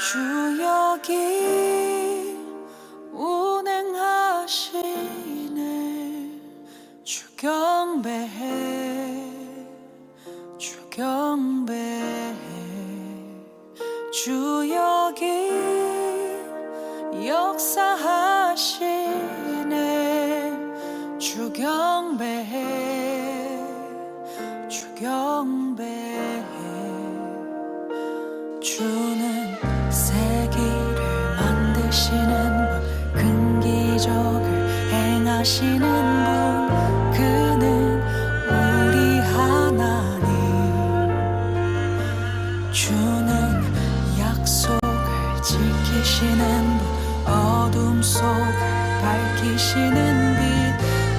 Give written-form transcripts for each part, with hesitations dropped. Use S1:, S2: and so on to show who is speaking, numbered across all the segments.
S1: 주 여기 운행하시네. 주 경배해, 주 경배해. 주 여기 역사하시네. 주 경배해, 주 경배해. 주는 세기를 만드시는 분, 큰 기적을 행하시는 분, 그는 우리 하나님. 주는 약속을 지키시는 분, 어둠 속을 밝히시는 빛,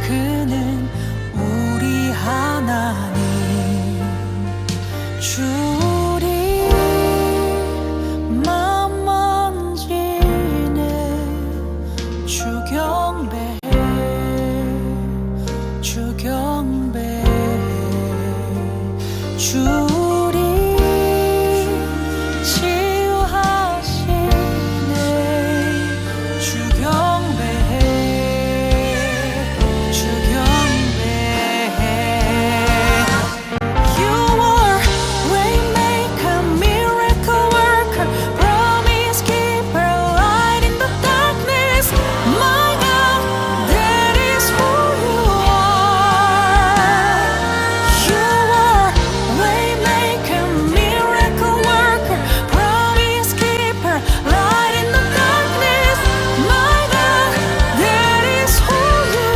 S1: 그는 우리 하나님. 주 우리 맘 만지네. 주 경배해, 주 경배해. 주 우리 치유하시네. 주 경배해, 주 경배해. You are waymaker, miracle worker, promise keeper, light in the darkness. My God, that is who you are. You are waymaker, miracle worker, promise keeper, light in the darkness. My God, that is who you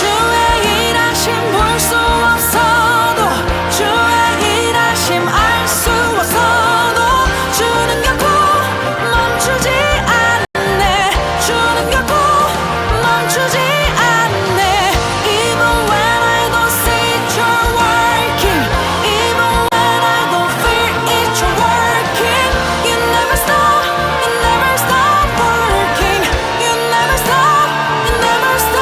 S1: 주의 일하심 볼 수 없어도, 주의 일하심 알 수 없어도, 주는 결코 멈추지 않네. 주는 결코 멈추지 않네. Even when I don't see it, you're working. Even when I don't feel it, you're working. You never stop, you never stop working. You never stop, you never stop.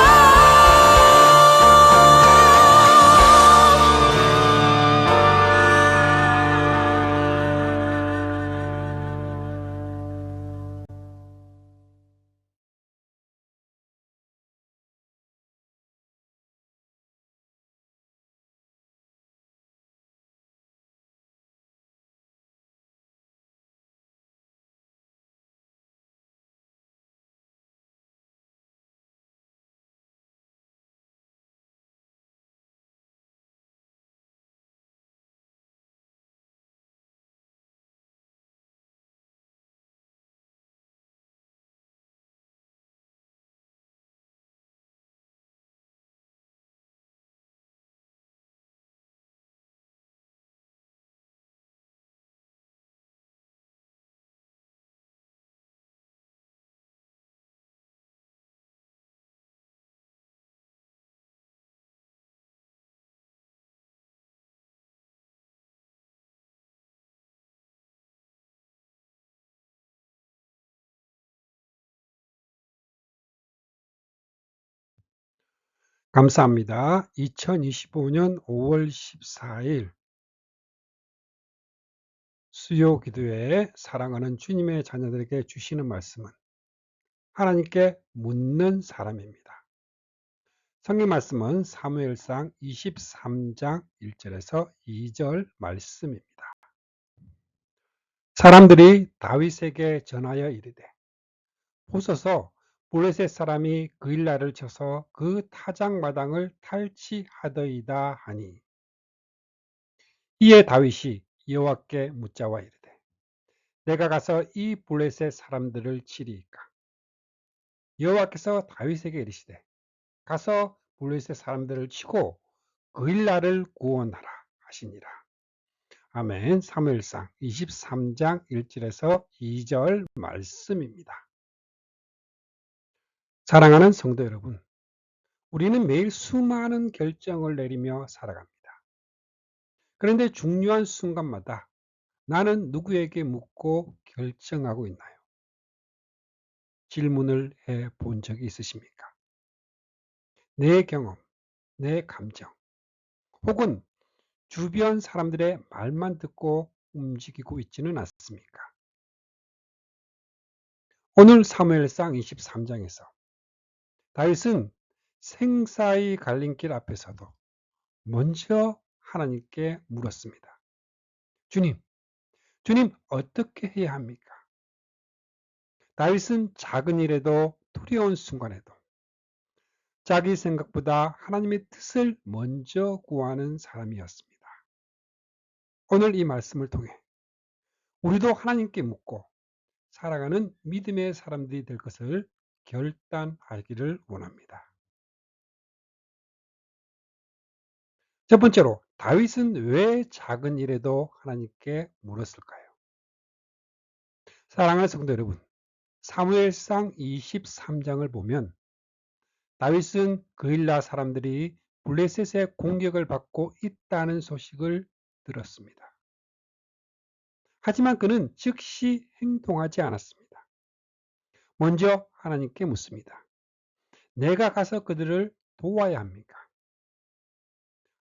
S2: 감사합니다. 2025년 5월 14일 수요 기도에 사랑하는 주님의 자녀들에게 주시는 말씀은 하나님께 묻는 사람입니다. 성경 말씀은 사무엘상 23장 1절에서 2절 말씀입니다. 사람들이 다윗에게 전하여 이르되, 보소서 블레셋 사람이 그일라를 쳐서 그 타작마당을 탈취하더이다 하니, 이에 다윗이 여호와께 묻자와 이르되, 내가 가서 이 블레셋 사람들을 치리이까? 여호와께서 다윗에게 이르시되, 가서 블레셋 사람들을 치고 그일라를 구원하라 하시니라. 아멘. 사무엘상 23장 1절에서 2절 말씀입니다. 사랑하는 성도 여러분, 우리는 매일 수많은 결정을 내리며 살아갑니다. 그런데 중요한 순간마다 나는 누구에게 묻고 결정하고 있나요? 질문을 해 본 적이 있으십니까? 내 경험, 내 감정, 혹은 주변 사람들의 말만 듣고 움직이고 있지는 않습니까? 오늘 사무엘상 23장에서 다윗은 생사의 갈림길 앞에서도 먼저 하나님께 물었습니다. 주님, 주님 어떻게 해야 합니까? 다윗은 작은 일에도 두려운 순간에도 자기 생각보다 하나님의 뜻을 먼저 구하는 사람이었습니다. 오늘 이 말씀을 통해 우리도 하나님께 묻고 살아가는 믿음의 사람들이 될 것을 결단하기를 원합니다. 첫 번째로 다윗은 왜 작은 일에도 하나님께 물었을까요? 사랑하는 성도 여러분, 사무엘상 23장을 보면 다윗은 그일라 사람들이 블레셋의 공격을 받고 있다는 소식을 들었습니다. 하지만 그는 즉시 행동하지 않았습니다. 먼저 하나님께 묻습니다. 내가 가서 그들을 도와야 합니까?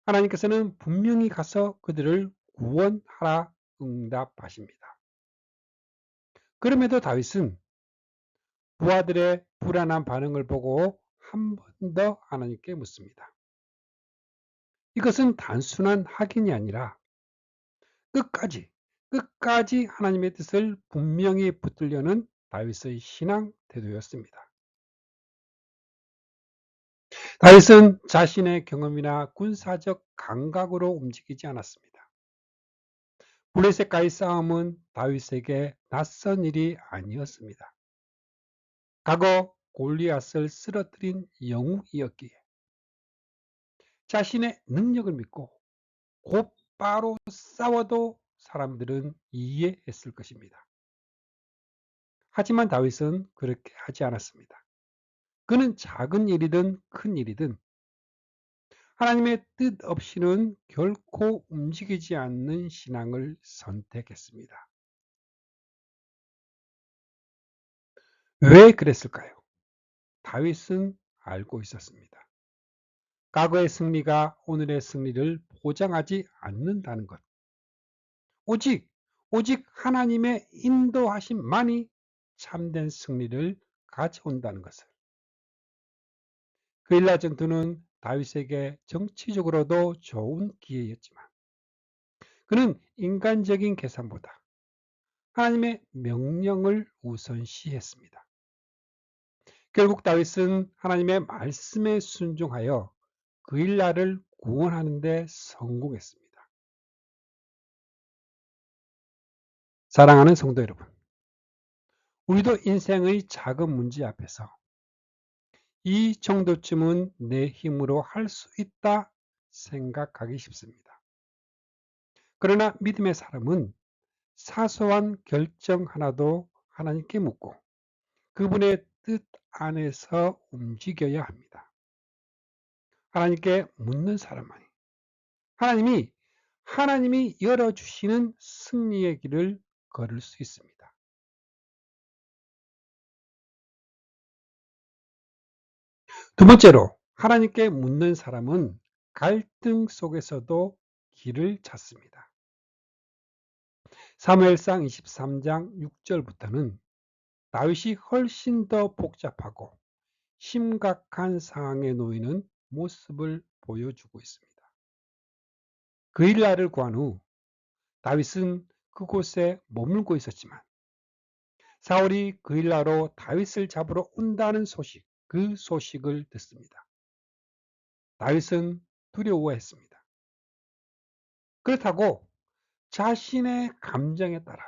S2: 하나님께서는 분명히 가서 그들을 구원하라 응답하십니다. 그럼에도 다윗은 부하들의 불안한 반응을 보고 한 번 더 하나님께 묻습니다. 이것은 단순한 확인이 아니라 끝까지 하나님의 뜻을 분명히 붙들려는 다윗의 신앙 태도였습니다. 다윗은 자신의 경험이나 군사적 감각으로 움직이지 않았습니다. 블레셋과의 싸움은 다윗에게 낯선 일이 아니었습니다. 과거 골리앗을 쓰러뜨린 영웅이었기에 자신의 능력을 믿고 곧바로 싸워도 사람들은 이해했을 것입니다. 하지만 다윗은 그렇게 하지 않았습니다. 그는 작은 일이든 큰 일이든 하나님의 뜻 없이는 결코 움직이지 않는 신앙을 선택했습니다. 왜 그랬을까요? 다윗은 알고 있었습니다. 과거의 승리가 오늘의 승리를 보장하지 않는다는 것. 오직 하나님의 인도하심만이 참된 승리를 가져온다는 것을. 그일라 전투는 다윗에게 정치적으로도 좋은 기회였지만 그는 인간적인 계산보다 하나님의 명령을 우선시했습니다. 결국 다윗은 하나님의 말씀에 순종하여 그일라를 구원하는 데 성공했습니다. 사랑하는 성도 여러분, 우리도 인생의 작은 문제 앞에서 이 정도쯤은 내 힘으로 할 수 있다 생각하기 쉽습니다. 그러나 믿음의 사람은 사소한 결정 하나도 하나님께 묻고 그분의 뜻 안에서 움직여야 합니다. 하나님께 묻는 사람만이 하나님이 열어주시는 승리의 길을 걸을 수 있습니다. 두 번째로 하나님께 묻는 사람은 갈등 속에서도 길을 찾습니다. 사무엘상 23장 6절부터는 다윗이 훨씬 더 복잡하고 심각한 상황에 놓이는 모습을 보여주고 있습니다. 그일라를 구한 후 다윗은 그곳에 머물고 있었지만 사울이 그일라로 다윗을 잡으러 온다는 그 소식을 듣습니다. 다윗은 두려워했습니다. 그렇다고 자신의 감정에 따라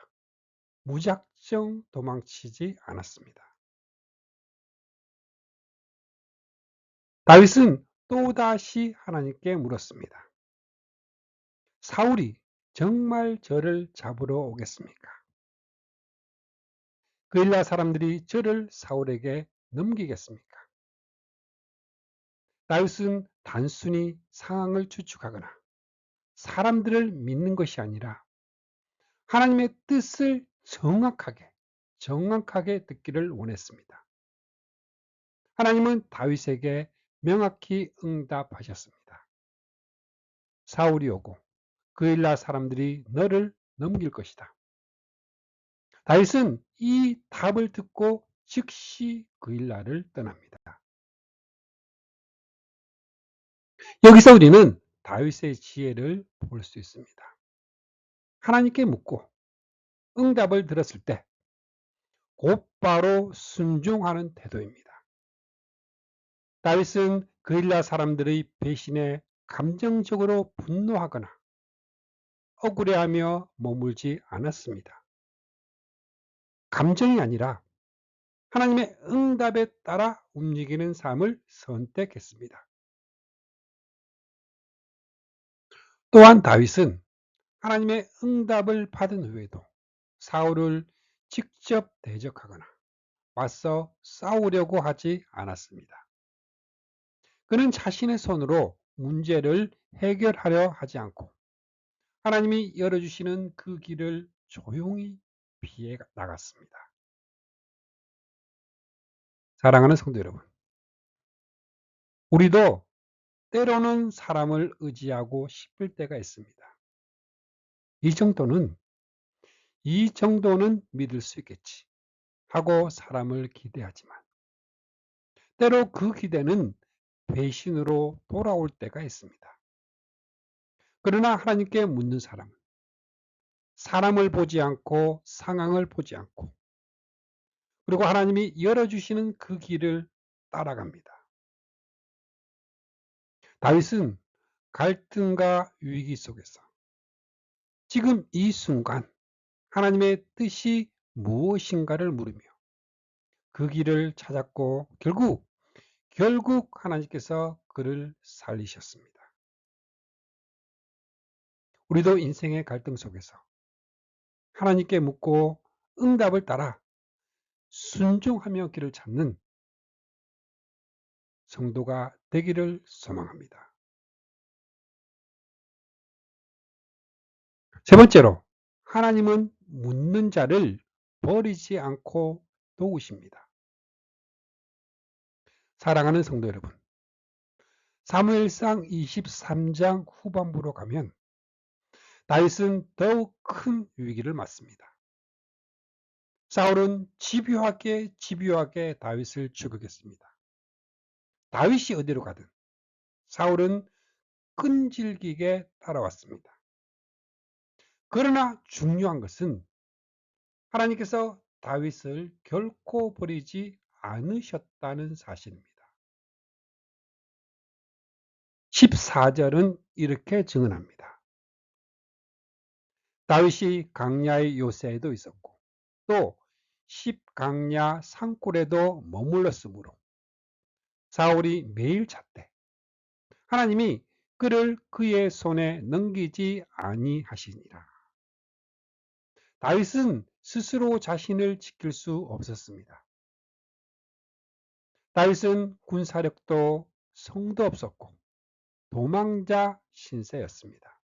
S2: 무작정 도망치지 않았습니다. 다윗은 또다시 하나님께 물었습니다. 사울이 정말 저를 잡으러 오겠습니까? 그일라 사람들이 저를 사울에게 넘기겠습니까? 다윗은 단순히 상황을 추측하거나 사람들을 믿는 것이 아니라 하나님의 뜻을 정확하게 듣기를 원했습니다. 하나님은 다윗에게 명확히 응답하셨습니다. 사울이 오고 그일라 사람들이 너를 넘길 것이다. 다윗은 이 답을 듣고 즉시 그일라를 떠납니다. 여기서 우리는 다윗의 지혜를 볼 수 있습니다. 하나님께 묻고 응답을 들었을 때 곧바로 순종하는 태도입니다. 다윗은 그일라 사람들의 배신에 감정적으로 분노하거나 억울해하며 머물지 않았습니다. 감정이 아니라 하나님의 응답에 따라 움직이는 삶을 선택했습니다. 또한 다윗은 하나님의 응답을 받은 후에도 사울을 직접 대적하거나 맞서 싸우려고 하지 않았습니다. 그는 자신의 손으로 문제를 해결하려 하지 않고 하나님이 열어주시는 그 길을 조용히 피해 나갔습니다. 사랑하는 성도 여러분, 우리도 때로는 사람을 의지하고 싶을 때가 있습니다. 이 정도는 믿을 수 있겠지 하고 사람을 기대하지만 때로 그 기대는 배신으로 돌아올 때가 있습니다. 그러나 하나님께 묻는 사람은 사람을 보지 않고 상황을 보지 않고 그리고 하나님이 열어주시는 그 길을 따라갑니다. 다윗은 갈등과 위기 속에서 지금 이 순간 하나님의 뜻이 무엇인가를 물으며 그 길을 찾았고 결국 하나님께서 그를 살리셨습니다. 우리도 인생의 갈등 속에서 하나님께 묻고 응답을 따라 순종하며 길을 찾는 성도가 되기를 소망합니다. 세 번째로, 하나님은 묻는 자를 버리지 않고 도우십니다. 사랑하는 성도 여러분, 사무엘상 23장 후반부로 가면 다윗은 더욱 큰 위기를 맞습니다. 사울은 집요하게 다윗을 죽이겠습니다. 다윗이 어디로 가든 사울은 끈질기게 따라왔습니다. 그러나 중요한 것은 하나님께서 다윗을 결코 버리지 않으셨다는 사실입니다. 14절은 이렇게 증언합니다. 다윗이 강야의 요새에도 있었고 또 십강야 산골에도 머물렀으므로 사울이 매일 찾되 하나님이 그를 그의 손에 넘기지 아니하시니라. 다윗은 스스로 자신을 지킬 수 없었습니다. 다윗은 군사력도 성도 없었고 도망자 신세였습니다.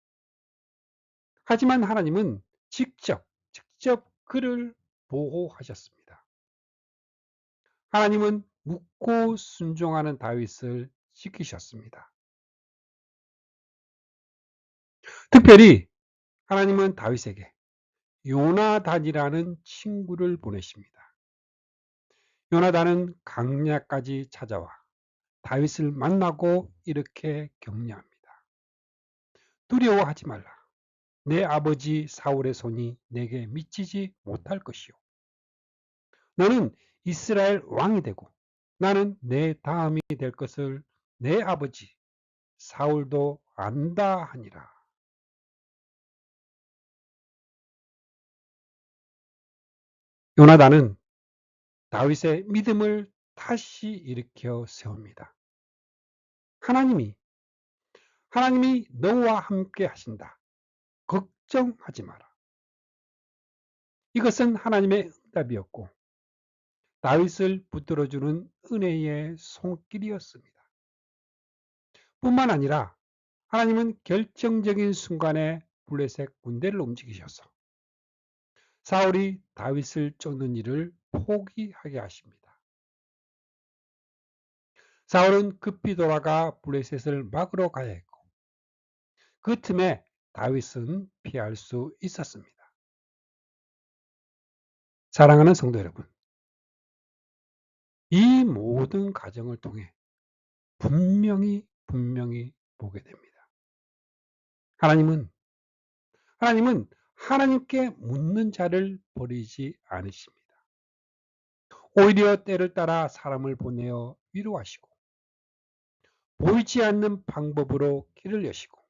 S2: 하지만 하나님은 직접 그를 보호하셨습니다. 하나님은 묻고 순종하는 다윗을 지키셨습니다. 특별히 하나님은 다윗에게 요나단이라는 친구를 보내십니다. 요나단은 강야까지 찾아와 다윗을 만나고 이렇게 격려합니다. 두려워하지 말라. 내 아버지 사울의 손이 내게 미치지 못할 것이요. 너는 이스라엘 왕이 되고 나는 내 다음이 될 것을 내 아버지 사울도 안다 하니라. 요나단은 다윗의 믿음을 다시 일으켜 세웁니다. 하나님이 너와 함께 하신다. 걱정하지 마라. 이것은 하나님의 응답이었고 다윗을 붙들어주는 은혜의 손길이었습니다. 뿐만 아니라 하나님은 결정적인 순간에 블레셋 군대를 움직이셔서 사울이 다윗을 쫓는 일을 포기하게 하십니다. 사울은 급히 돌아가 블레셋을 막으러 가야 했고 그 틈에 다윗은 피할 수 있었습니다. 사랑하는 성도 여러분, 이 모든 과정을 통해 분명히 보게 됩니다. 하나님은 하나님께 묻는 자를 버리지 않으십니다. 오히려 때를 따라 사람을 보내어 위로하시고 보이지 않는 방법으로 길을 여시고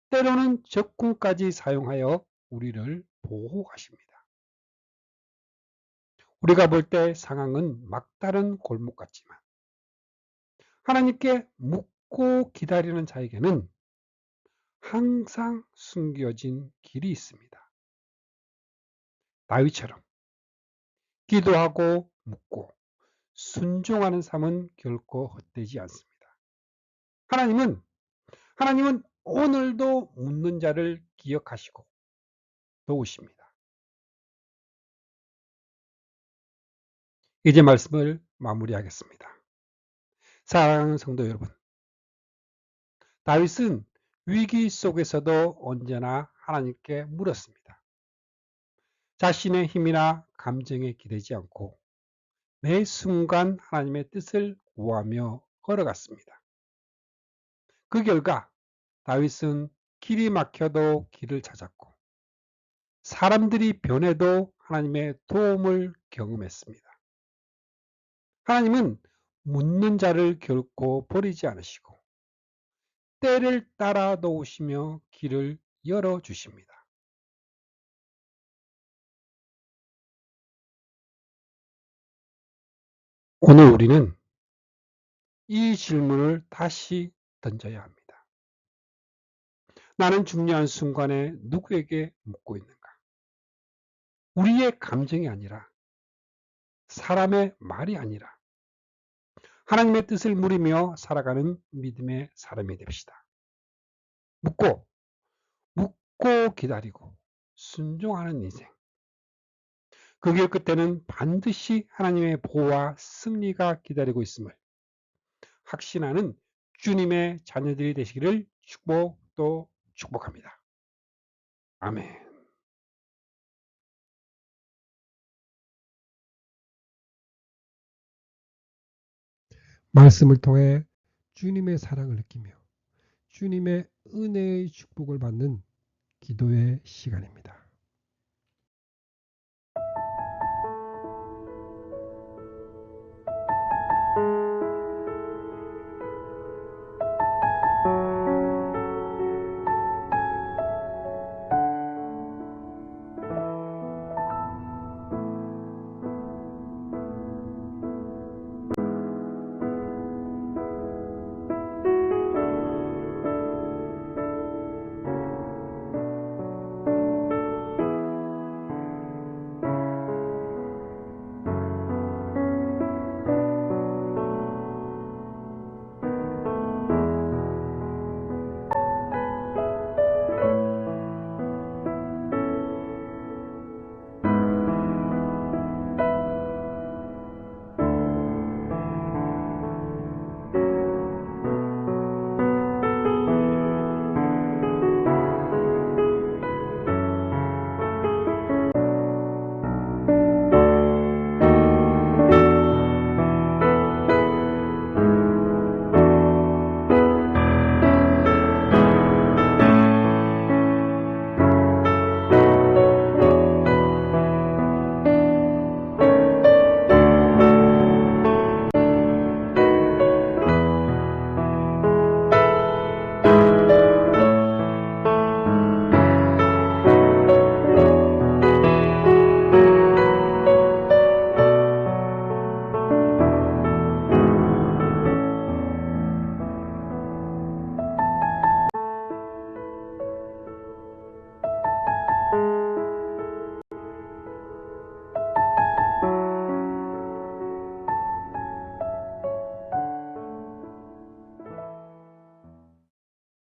S2: 때로는 적군까지 사용하여 우리를 보호하십니다. 우리가 볼 때 상황은 막다른 골목 같지만 하나님께 묻고 기다리는 자에게는 항상 숨겨진 길이 있습니다. 다윗처럼 기도하고 묻고 순종하는 삶은 결코 헛되지 않습니다. 하나님은 오늘도 묻는 자를 기억하시고 도우십니다. 이제 말씀을 마무리하겠습니다. 사랑하는 성도 여러분, 다윗은 위기 속에서도 언제나 하나님께 물었습니다. 자신의 힘이나 감정에 기대지 않고 매 순간 하나님의 뜻을 구하며 걸어갔습니다. 그 결과 다윗은 길이 막혀도 길을 찾았고 사람들이 변해도 하나님의 도움을 경험했습니다. 하나님은 묻는 자를 결코 버리지 않으시고 때를 따라 도우시며 길을 열어주십니다. 오늘 우리는 이 질문을 다시 던져야 합니다. 나는 중요한 순간에 누구에게 묻고 있는가? 우리의 감정이 아니라 사람의 말이 아니라 하나님의 뜻을 물으며 살아가는 믿음의 사람이 됩시다. 묻고 기다리고 순종하는 인생. 그 길 끝에는 반드시 하나님의 보호와 승리가 기다리고 있음을 확신하는 주님의 자녀들이 되시기를 축복합니다. 아멘.
S3: 말씀을 통해 주님의 사랑을 느끼며 주님의 은혜의 축복을 받는 기도의 시간입니다.